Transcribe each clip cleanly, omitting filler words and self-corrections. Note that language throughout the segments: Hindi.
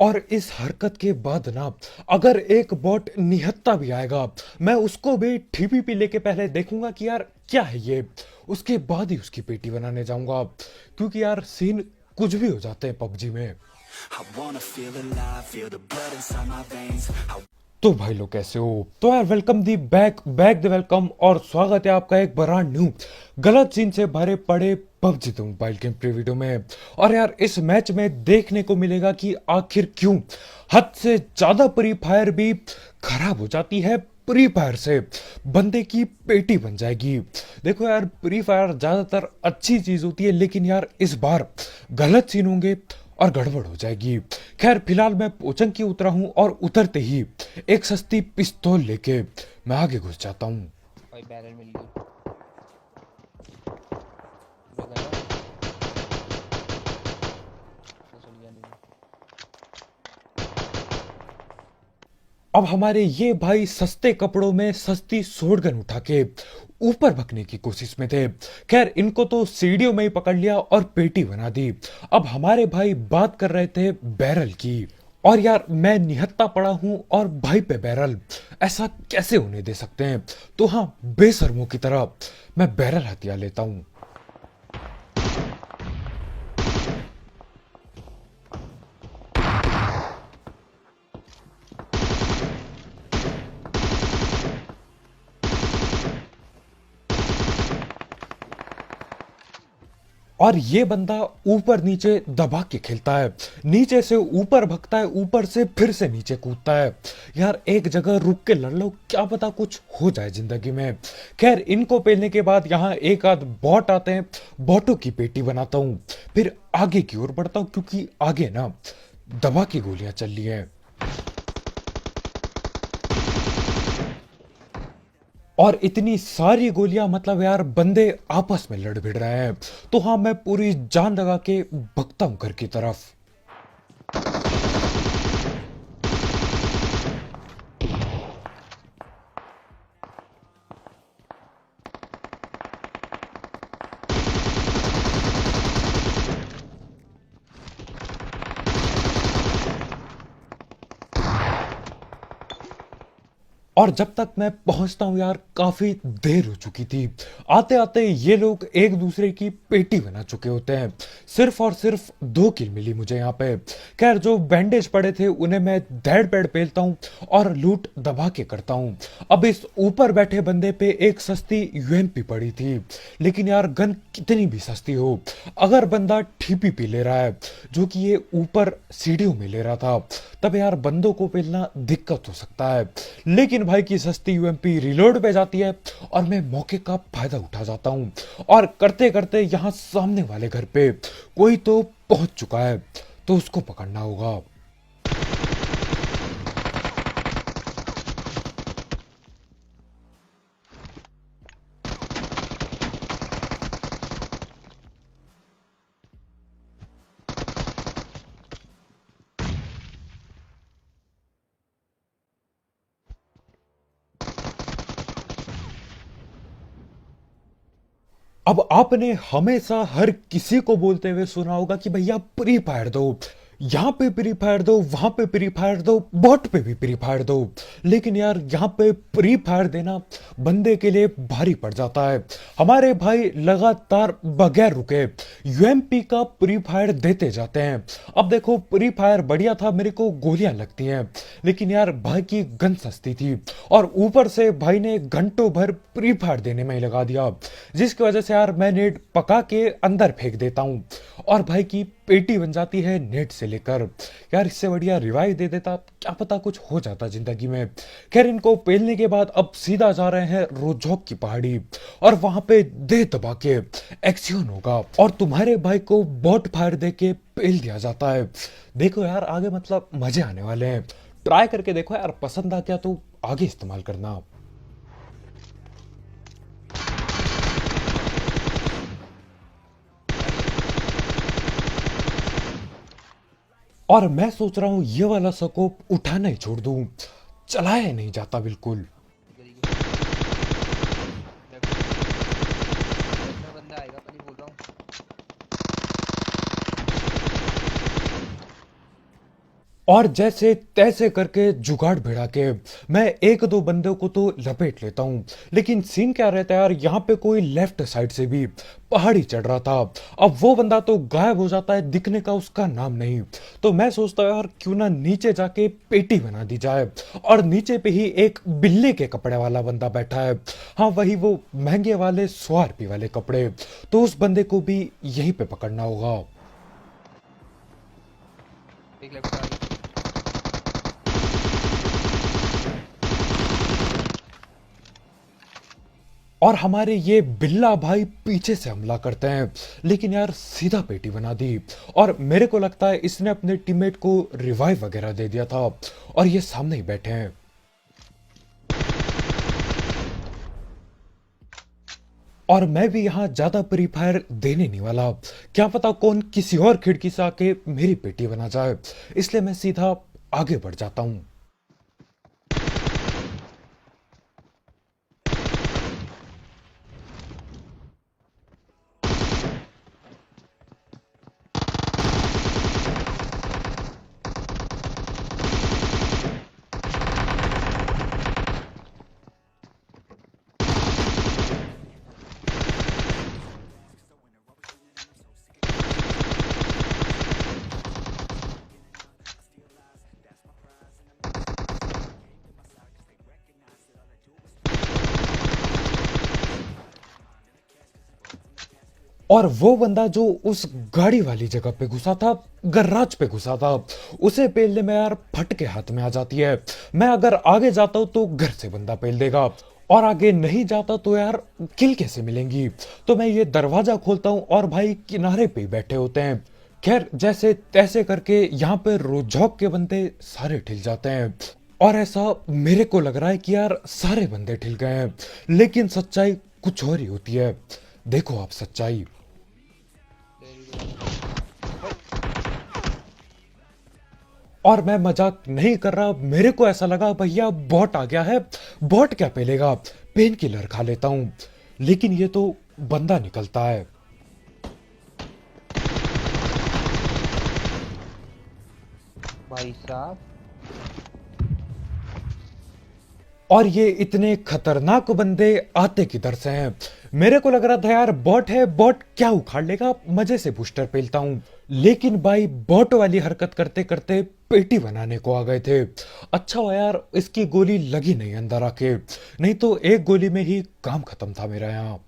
और इस हरकत के बाद ना, अगर एक बॉट निहत्था भी आएगा, मैं उसको भी ठीपी लेके पहले देखूंगा कि यार क्या है ये। उसके बाद ही उसकी पेटी बनाने जाऊंगा, क्योंकि यार सीन कुछ भी हो जाते हैं पबजी में। I wanna feel alive, feel the blood inside my veins. तो भाई लोग कैसे हो? तो यार welcome the back back the welcome, और स्वागत है आपका एक ब्रांड न्यू गलत सीन से भरे पड़े PUBG the mobile game play video में। और यार इस मैच में देखने को मिलेगा कि आखिर क्यों हद से ज्यादा प्री फायर भी खराब हो जाती है। प्री फायर से बंदे की पेटी बन जाएगी। देखो यार, प्री फायर ज्यादातर अच्छी चीज होती है, लेकिन यार इस बार गलत सीन होंगे और गड़बड़ हो जाएगी। खैर फिलहाल मैं पोचंग की उतरा हूं, और उतरते ही एक सस्ती पिस्तौल लेके मैं आगे घुस जाता हूं। भाई बैरल मिल गई। पूरा गया। तो चल गया नहीं। अब हमारे ये भाई सस्ते कपड़ों में सस्ती शॉटगन उठा के ऊपर भगने की कोशिश में थे। खैर इनको तो सीढ़ियों में ही पकड़ लिया और पेटी बना दी। अब हमारे भाई बात कर रहे थे बैरल की। और यार मैं निहत्ता पड़ा हूं और भाई पे बैरल, ऐसा कैसे होने दे सकते हैं? तो हाँ, बेशर्मों की तरह मैं बैरल हथियार लेता हूं। और ये बंदा ऊपर नीचे दबा के खेलता है, नीचे से ऊपर भगता है, ऊपर से फिर से नीचे कूदता है। यार एक जगह रुक के लड़ लो, क्या पता कुछ हो जाए जिंदगी में। खैर इनको पेलने के बाद यहाँ एक आध बॉट आते हैं, बॉटों की पेटी बनाता हूँ, फिर आगे की ओर बढ़ता हूँ, क्योंकि आगे ना दबा की गोलियां चल रही है। और इतनी सारी गोलियां, मतलब यार बंदे आपस में लड़ भिड़ रहे हैं। तो हाँ, मैं पूरी जान लगा के भगता हूं घर की तरफ। और जब तक मैं पहुंचता हूं यार, काफी देर हो चुकी थी। आते आते ये लोग एक दूसरे की पेटी बना चुके होते हैं। सिर्फ और सिर्फ 2 किल मिली मुझे यहाँ पे। खैर जो बैंडेज पड़े थे उन्हें मैं धैड़ पैड़ पेलता हूँ और लूट दबा के करता हूँ। अब इस ऊपर बैठे बंदे पे एक सस्ती यूएमपी पड़ी थी, लेकिन यार गन कितनी भी सस्ती हो, अगर बंदा ठीपी पी ले रहा है, जो कि ये ऊपर सीढ़ियों में ले रहा था, तब यार बंदों को पेलना दिक्कत हो सकता है। लेकिन भाई की सस्ती यूएमपी रिलोड पे जाती है, और मैं मौके का फायदा उठा जाता हूं। और करते करते यहां सामने वाले घर पे कोई तो पहुंच चुका है, तो उसको पकड़ना होगा। अब आपने हमेशा हर किसी को बोलते हुए सुना होगा कि भैया प्री फायर दो, यहां पे प्री फायर दो, वहां पे प्री फायर दो, बॉट पे भी प्री फायर दो। लेकिन यार यहां पे प्री फायर देना बंदे के लिए भारी पड़ जाता है। हमारे भाई लगातार बगैर रुके यूएमपी का प्री फायर देते जाते हैं। अब देखो, प्री फायर बढ़िया था, मेरे को गोलियां लगती हैं, लेकिन यार भाई की गन सस्ती थी, और ऊपर से भाई ने घंटों भर प्री फायर देने में ही लगा दिया, जिसकी वजह से यार मैं नेट पका के अंदर फेंक देता हूं, और भाई की पेटी बन जाती है नेट से लेकर। यार इससे बढ़िया रिवाइव दे देता, क्या पता कुछ हो जाता जिंदगी में। खैर इनको पेलने के बाद अब सीधा जा रहे हैं रोजोक की पहाड़ी, और वहां पे दे दबा के एक्शन होगा, और तुम्हारे भाई को बॉट फायर दे के पेल दिया जाता है। देखो यार आगे मतलब मजे आने वाले हैं, ट्राई करके देखो यार, पसंद आ गया तो आगे इस्तेमाल करना। और मैं सोच रहा हूं ये वाला स्कोप उठाना ही छोड़ दूं, चलाया नहीं जाता बिल्कुल। इधर ही लेफ्ट लेफ्ट में बंदा आएगा, पहले बोल रहा हूँ। और जैसे तैसे करके जुगाड़ भिड़ा के मैं एक दो बंदों को तो लपेट लेता हूँ। लेकिन सीन क्या रहता है यार, यहाँ पे कोई लेफ्ट साइड से भी पहाड़ी चढ़ रहा था। अब वो बंदा तो गायब हो जाता है, दिखने का उसका नाम नहीं। तो मैं सोचता हूँ यार क्यों ना नीचे जाके पेटी बना दी जाए। और नीचे पे ही एक बिल्ली के कपड़े वाला बंदा बैठा है। हाँ वही वो महंगे वाले स्वारपी वाले कपड़े। तो उस बंदे को भी यहीं पे पकड़ना होगा। एक लेफ्ट आ गया। और हमारे ये बिल्ला भाई पीछे से हमला करते हैं, लेकिन यार सीधा पेटी बना दी। और मेरे को लगता है इसने अपने टीममेट को रिवाइव वगैरह दे दिया था। और ये सामने ही बैठे हैं। और मैं भी यहां ज्यादा प्री फायर देने नहीं वाला। क्या पता कौन किसी और खिड़की से आके मेरी पेटी बना जाए, इसलिए मैं सीधा आगे बढ़ जाता हूं। और वो बंदा जो उस गाड़ी वाली जगह पे घुसा था, गराज पे घुसा था, उसे पेलने में यार फटके हाथ में आ जाती है। मैं अगर आगे जाता हूं तो घर से बंदा पेल देगा, और आगे नहीं जाता तो यार किल कैसे मिलेंगी। तो मैं ये दरवाजा खोलता हूं और भाई किनारे पे ही बैठे होते हैं। खैर जैसे तैसे करके यहाँ पे रोजौक के बंदे सारे ठिल जाते हैं। और ऐसा मेरे को लग रहा है कि यार सारे बंदे ठिल गए हैं, लेकिन सच्चाई कुछ और ही होती है। देखो आप सच्चाई। और मैं मजाक नहीं कर रहा, मेरे को ऐसा लगा भैया बॉट आ गया है, बॉट क्या पेलेगा, पेन किलर खा लेता हूं। लेकिन ये तो बंदा निकलता है। भाई साहब और ये इतने खतरनाक बंदे आते किधर से हैं। मेरे को लग रहा था यार बॉट है, बॉट क्या उखाड़ लेगा, मजे से बूस्टर पेलता हूं। लेकिन भाई बॉट वाली हरकत करते करते पेटी बनाने को आ गए थे। अच्छा हुआ यार इसकी गोली लगी नहीं अंदर आके, नहीं तो एक गोली में ही काम खत्म था मेरा यहाँ।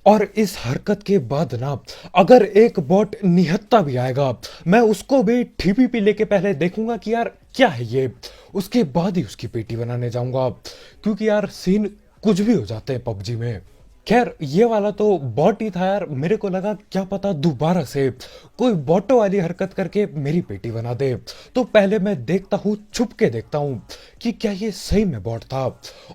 और इस हरकत के बाद ना अगर एक बॉट निहत्ता भी आएगा, मैं उसको भी ठीपी लेके पहले देखूंगा कि यार क्या है ये, उसके बाद ही उसकी पेटी बनाने जाऊंगा। क्योंकि यार सीन कुछ भी हो जाते हैं पबजी में। खैर ये वाला तो बॉट ही था यार, मेरे को लगा क्या पता दोबारा से कोई बॉटो वाली हरकत करके मेरी पेटी बना दे। तो पहले मैं देखता हूँ, छुप के देखता हूँ कि क्या ये सही में बॉट था।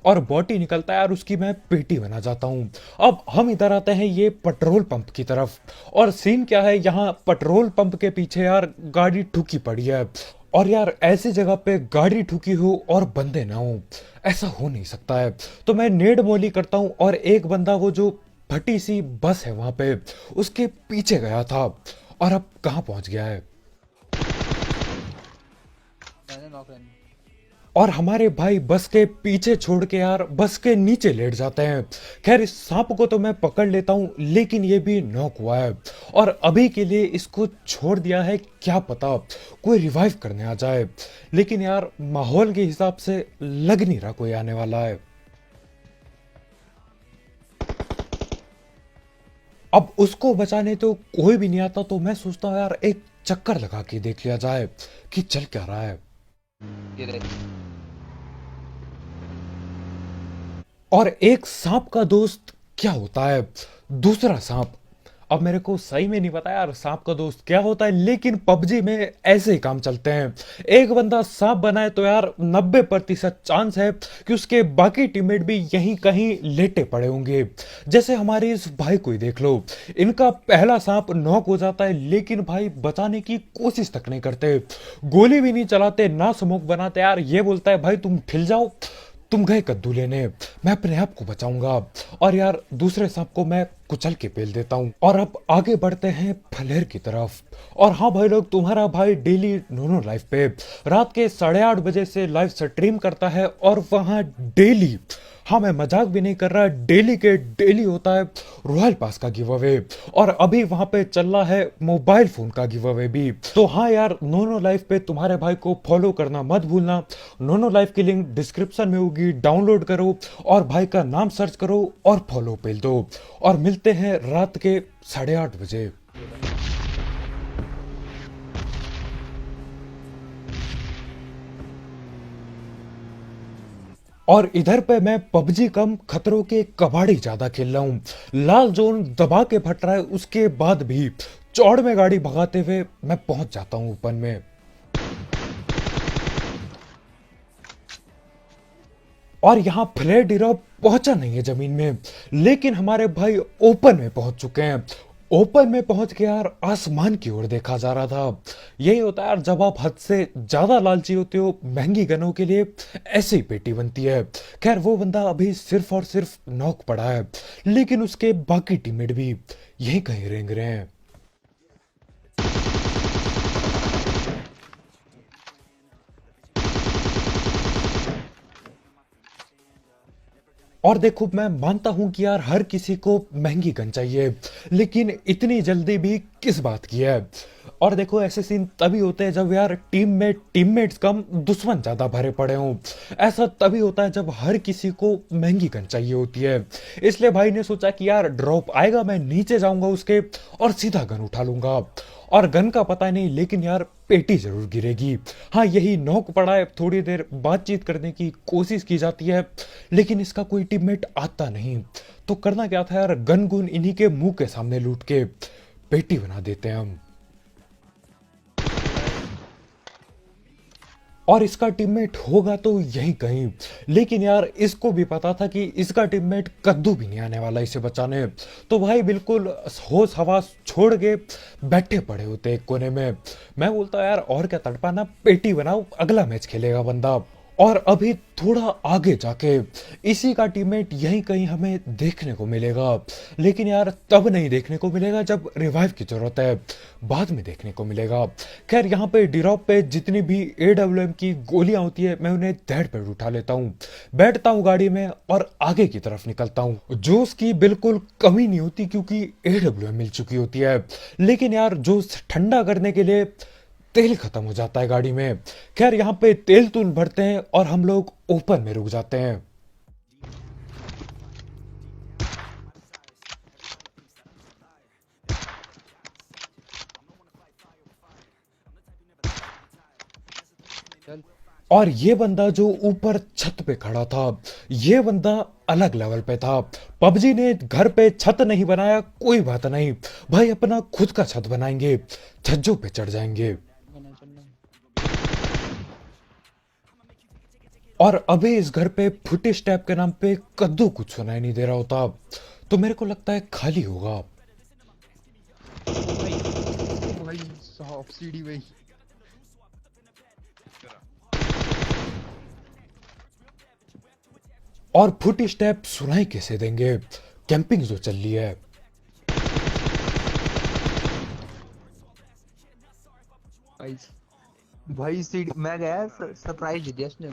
और बॉट ही निकलता है यार, उसकी मैं पेटी बना जाता हूँ। अब हम इधर आते हैं ये पेट्रोल पंप की तरफ। और सीन क्या है, यहाँ पेट्रोल पंप के पीछे यार गाड़ी ठुकी पड़ी है। और यार ऐसी जगह पे गाड़ी ठुकी हो और बंदे ना हो, ऐसा हो नहीं सकता है। तो मैं नेड मोली करता हूं और एक बंदा वो जो फटी सी बस है वहां पे उसके पीछे गया था। और अब कहां पहुंच गया है। मैंने नॉक रहने। और हमारे भाई बस के पीछे छोड़ के यार बस के नीचे लेट जाते हैं। खैर इस सांप को तो मैं पकड़ लेता हूं, लेकिन ये भी नॉक हुआ है। और अभी के लिए इसको छोड़ दिया है, क्या पता कोई रिवाइव करने आ जाए। लेकिन यार माहौल के हिसाब से लग नहीं रहा कोई आने वाला है। अब उसको बचाने तो कोई भी नहीं आता, तो मैं सोचता हूँ यार एक चक्कर लगा के देख लिया जाए कि चल क्या रहा है। ये रहे। और एक सांप का दोस्त क्या होता है, दूसरा सांप। अब मेरे को सही में नहीं पता यार सांप का दोस्त क्या होता है, लेकिन पबजी में ऐसे ही काम चलते हैं। एक बंदा सांप बनाए तो यार 90% चांस है कि उसके बाकी टीममेट भी यहीं कहीं लेटे पड़े होंगे। जैसे हमारे इस भाई को ही देख लो, इनका पहला सांप नॉक हो जाता है, लेकिन भाई बचाने की कोशिश तक नहीं करते, गोली भी नहीं चलाते, ना स्मोक बनाते यार। ये बोलता है भाई तुम ठिल जाओ, तुम गए कद्दू लेने, मैं अपने आप को बचाऊंगा और यार दूसरे सांप को मैं कुचल के पेल देता हूँ। और अब आगे बढ़ते हैं फलेर की तरफ। और हाँ भाई लोग, तुम्हारा भाई डेली नोनो लाइफ पे रात के 8:30 बजे से लाइव स्ट्रीम करता है और वहाँ डेली, हाँ मैं मजाक भी नहीं कर रहा, डेली के डेली होता है रॉयल पास का गिव अवे। और अभी वहां पे चल रहा है मोबाइल फोन का गिव अवे भी। तो हाँ यार, नोनो लाइफ पे तुम्हारे भाई को फॉलो करना मत भूलना। नोनो लाइफ की लिंक डिस्क्रिप्शन में होगी, डाउनलोड करो और भाई का नाम सर्च करो और फॉलो पेल दो। और मिलते हैं रात के 8:30 बजे। और इधर पे मैं पबजी कम खतरों के कबाड़ी ज्यादा खेल रहा हूँ। लाल जोन दबा के फट रहा है, उसके बाद भी चौड़ में गाड़ी भगाते हुए मैं पहुंच जाता हूँ ओपन में। और यहाँ फ्लेयर ड्रॉप पहुंचा नहीं है जमीन में, लेकिन हमारे भाई ओपन में पहुंच चुके हैं। ओपन में पहुंच के यार आसमान की ओर देखा जा रहा था। यही होता है यार, जब आप हद से ज्यादा लालची होते हो महंगी गनों के लिए, ऐसी पेटी बनती है। खैर वो बंदा अभी सिर्फ और सिर्फ नॉक पड़ा है, लेकिन उसके बाकी टीममेट भी यही कहीं रेंग रहे हैं। और देखो, मैं मानता हूं कि यार हर किसी को महंगी गन चाहिए, लेकिन इतनी जल्दी भी किस बात की है। और देखो, ऐसे सीन तभी होते हैं जब यार टीम में टीममेट्स कम दुश्मन ज्यादा भरे पड़े हों। ऐसा तभी होता है जब हर किसी को महंगी गन चाहिए होती है। इसलिए भाई ने सोचा कि यार ड्रॉप आएगा, मैं नीचे जाऊंगा उसके और सीधा गन उठा लूंगा। और गन का पता नहीं, लेकिन यार पेटी जरूर गिरेगी। हाँ, यही नॉक पड़ा है, थोड़ी देर बातचीत करने की कोशिश की जाती है, लेकिन इसका कोई टीममेट आता नहीं। तो करना क्या था यार, गन गुन इन्हीं के मुंह के सामने लूट के पेटी बना देते हैं हम। और इसका टीममेट होगा तो यही कहीं, लेकिन यार इसको भी पता था कि इसका टीममेट कद्दू भी नहीं आने वाला इसे बचाने। तो भाई बिल्कुल होश हवास छोड़ के बैठे पड़े होते एक कोने में। मैं बोलता यार और क्या तड़पाना, पेटी बनाओ, अगला मैच खेलेगा बंदा। और अभी थोड़ा आगे जाके इसी का टीममेट यहीं कहीं हमें देखने को मिलेगा, लेकिन यार तब नहीं देखने को मिलेगा जब रिवाइव की जरूरत है, बाद में देखने को मिलेगा। खैर यहाँ पे ड्रॉप पे जितनी भी AWM की गोलियां होती है, मैं उन्हें धड़ पे उठा लेता हूँ, बैठता हूँ गाड़ी में और आगे की तरफ निकलता हूँ। जोश की बिल्कुल कमी नहीं होती क्योंकि AWM मिल चुकी होती है, लेकिन यार जोश ठंडा करने के लिए तेल खत्म हो जाता है गाड़ी में। खैर यहाँ पे तेल तूल भरते हैं और हम लोग ओपन में रुक जाते हैं। चल और ये बंदा जो ऊपर छत पे खड़ा था, ये बंदा अलग लेवल पे था। पबजी ने घर पे छत नहीं बनाया, कोई बात नहीं भाई, अपना खुद का छत बनाएंगे, छज्जों पे चढ़ जाएंगे। चलना चलना। और अभी इस घर पे फुटी स्टेप के नाम पे कद्दू कुछ सुनाई नहीं दे रहा होता, तो मेरे को लगता है खाली होगा। भाई साहब सीढ़ी भाई। और फुटी स्टेप सुनाई कैसे देंगे, कैंपिंग जो चल रही है। भाई भाई सीढ़ी मैं गया, सरप्राइज दे दिया उसने।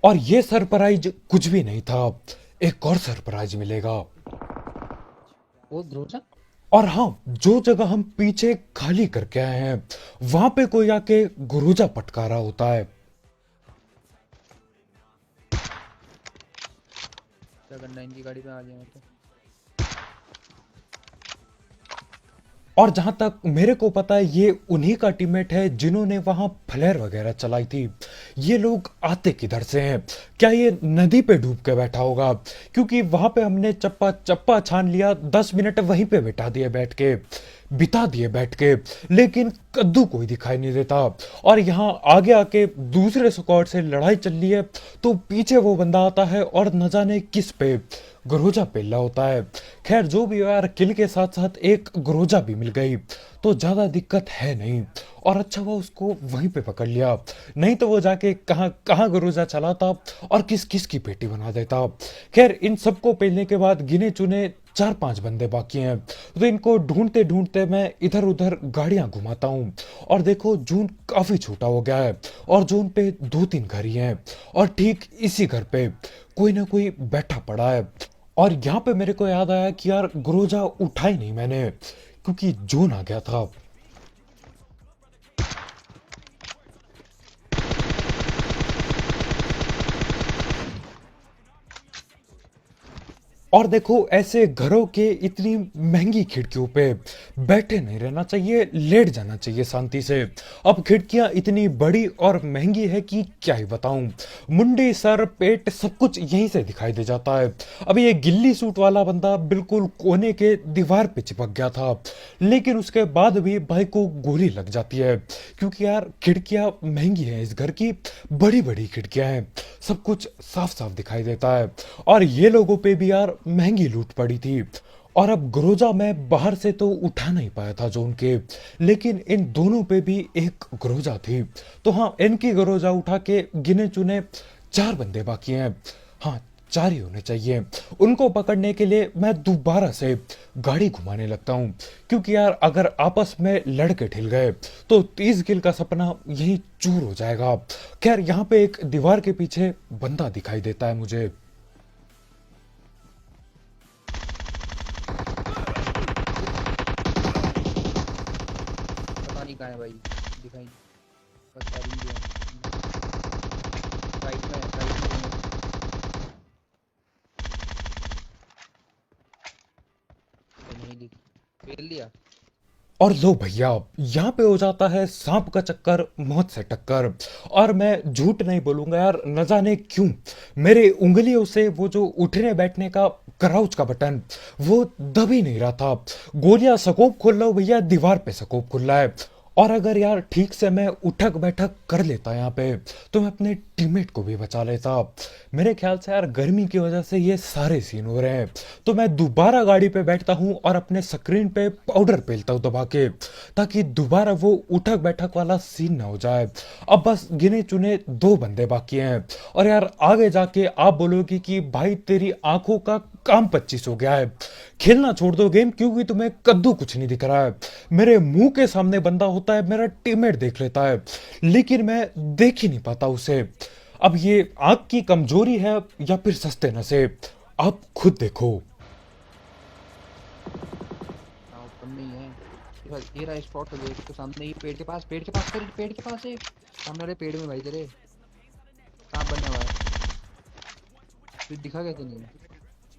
और ये सरप्राइज कुछ भी नहीं था, एक और सरप्राइज मिलेगा। वो ग्रोजा। और हाँ, जो जगह हम पीछे खाली करके आए हैं, वहां पे कोई आके गुरुजा पटका रहा होता है। 7-9 की गाड़ी पे आ गया मैं तो। और जहां तक मेरे को पता है, ये उन्हीं का टीममेट है जिन्होंने वहां फ्लेयर वगैरह चलाई थी। ये लोग आते किधर से हैं? क्या ये नदी पे डूब के बैठा होगा? क्योंकि वहां पे हमने चप्पा चप्पा छान लिया, 10 मिनट वहीं पे बिठा दिए बैठ के। बिता दिए बैठ के, लेकिन कद्दू कोई दिखाई नहीं देता। और यहाँ आगे आके दूसरे स्क्वाड से लड़ाई चल रही है तो पीछे वो बंदा आता है और न जाने किस पे ग्रोजा पेला होता है। खैर जो भी हो यार, किल के साथ साथ एक ग्रोजा भी मिल गई तो ज्यादा दिक्कत है नहीं। और अच्छा हुआ उसको वहीं पे पकड़ लिया, नहीं तो वो जाके कहाँ कहाँ ग्रोजा चलाता और किस किस की पेटी बना देता। खैर इन सबको पेलने के बाद गिने चुने 4-5 बंदे बाकी हैं, तो इनको ढूंढते ढूंढते मैं इधर उधर गाड़ियां घुमाता हूँ। और देखो जोन काफी छोटा हो गया है और जोन पे 2-3 घर ही हैं और ठीक इसी घर पे कोई ना कोई बैठा पड़ा है। और यहाँ पे मेरे को याद आया कि यार ग्रोजा उठाई नहीं मैंने, क्योंकि जोन आ गया था। और देखो ऐसे घरों के इतनी महंगी खिड़कियों पे बैठे नहीं रहना चाहिए, लेट जाना चाहिए शांति से। अब खिड़कियां इतनी बड़ी और महंगी है कि क्या ही बताऊं, मुंडी सर पेट सब कुछ यहीं से दिखाई दे जाता है। अब ये गिल्ली सूट वाला बंदा बिल्कुल कोने के दीवार पे चिपक गया था, लेकिन उसके बाद भी भाई को गोली लग जाती है, क्योंकि यार खिड़कियां महंगी हैं, इस घर की बड़ी बड़ी खिड़कियां हैं, सब कुछ साफ साफ दिखाई देता है। और ये लोगों पे भी यार महंगी लूट पड़ी थी। और अब ग्रोजा मैं बाहर से तो उठा नहीं पाया था जोन के, लेकिन इन दोनों पे भी एक ग्रोजा थी। तो हाँ, इनकी ग्रोजा उठा के गिने चुने 4 बंदे बाकी हैं। हाँ, 4 ही होने चाहिए। उनको पकड़ने के लिए मैं दोबारा से गाड़ी घुमाने लगता हूँ, क्योंकि यार अगर आपस में लड़के ठिल गए तो 30 किल का सपना यही चूर हो जाएगा। खैर यहाँ पे एक दीवार के पीछे बंदा दिखाई देता है मुझे। पता नहीं कहाँ है भाई, दिखाई बस आ रही है। राइट में तो नहीं दिख, फेल दिया। और लो भैया, यहाँ पे हो जाता है सांप का चक्कर मौत से टक्कर। और मैं झूठ नहीं बोलूंगा यार, न जाने क्यों मेरे उंगलियों से वो जो उठने बैठने का क्राउच का बटन वो दब ही नहीं रहा था। गोलियां स्कोप खोल रहा हूं भैया, दीवार पे स्कोप खुल रहा है। और अगर यार ठीक से मैं उठक बैठक कर लेता यहाँ पे तो मैं अपने टीममेट को भी बचा लेता। मेरे ख्याल से यार गर्मी की वजह से ये सारे सीन हो रहे हैं, तो मैं दोबारा गाड़ी पे बैठता हूँ और अपने स्क्रीन पे पाउडर पेलता हूँ दबा के, ताकि दोबारा वो उठक बैठक वाला सीन ना हो जाए। अब बस गिने चुने 2 बंदे बाकी हैं। और यार आगे जाके आप बोलोगे कि भाई तेरी आंखों का काम 25 हो गया है, खेलना छोड़ दो गेम क्योंकि तुम्हें कद्दू कुछ नहीं दिख रहा है। मेरे मुंह के सामने बंदा होता है, मेरा टीममेट देख लेता है, लेकिन मैं देख ही नहीं पाता उसे। अब ये आंख की कमजोरी है या फिर सस्ते नशे, आप खुद देखो। हाँ ऊपर में ही है ये बस, ये रहा स्पॉट। तो देख तो सामने ही पेड़ के पास, पेड़ के पास, पेड़ के पास है सामने वाले पेड़ में भाई तेरे सांप बना हुआ है। तुझे दिखा कैसे नहीं?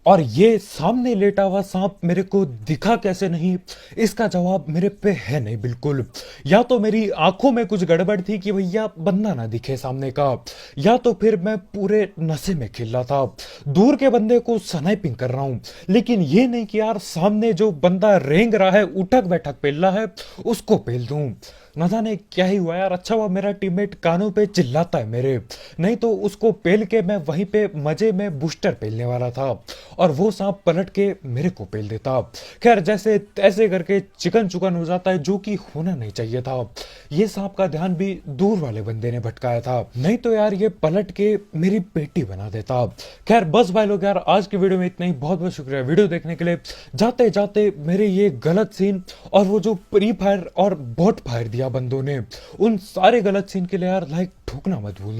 और ये सामने लेटा हुआ सांप मेरे को दिखा कैसे नहीं, इसका जवाब मेरे पे है नहीं बिल्कुल। या तो मेरी आंखों में कुछ गड़बड़ थी कि भैया बंदा ना दिखे सामने का, या तो फिर मैं पूरे नशे में खेल रहा था, दूर के बंदे को स्नाइपिंग कर रहा हूं, लेकिन ये नहीं कि यार सामने जो बंदा रेंग रहा है उठक बैठक पेल रहा है उसको पेल दूं। न जाने क्या ही हुआ यार। अच्छा हुआ मेरा टीममेट कानों पे चिल्लाता है मेरे, नहीं तो उसको पेल के मैं वहीं पे मजे में बूस्टर पेलने वाला था और वो सांप पलट के मेरे को पेल देता। खैर जैसे तैसे करके चिकन चुकन हो जाता है, जो कि होना नहीं चाहिए था। ये सांप का ध्यान भी दूर वाले बंदे ने भटकाया था, नहीं तो यार ये पलट के मेरी पेटी बना देता। खैर बस भाई लोग यार, आज की वीडियो में इतना ही। बहुत बहुत शुक्रिया वीडियो देखने के लिए। जाते जाते मेरे ये गलत सीन और वो जो प्री फायर और बॉट फायर दिया बंदों ने, उन सारे गलत सीन के लिए यार लाइक ठोकना मत भूलना।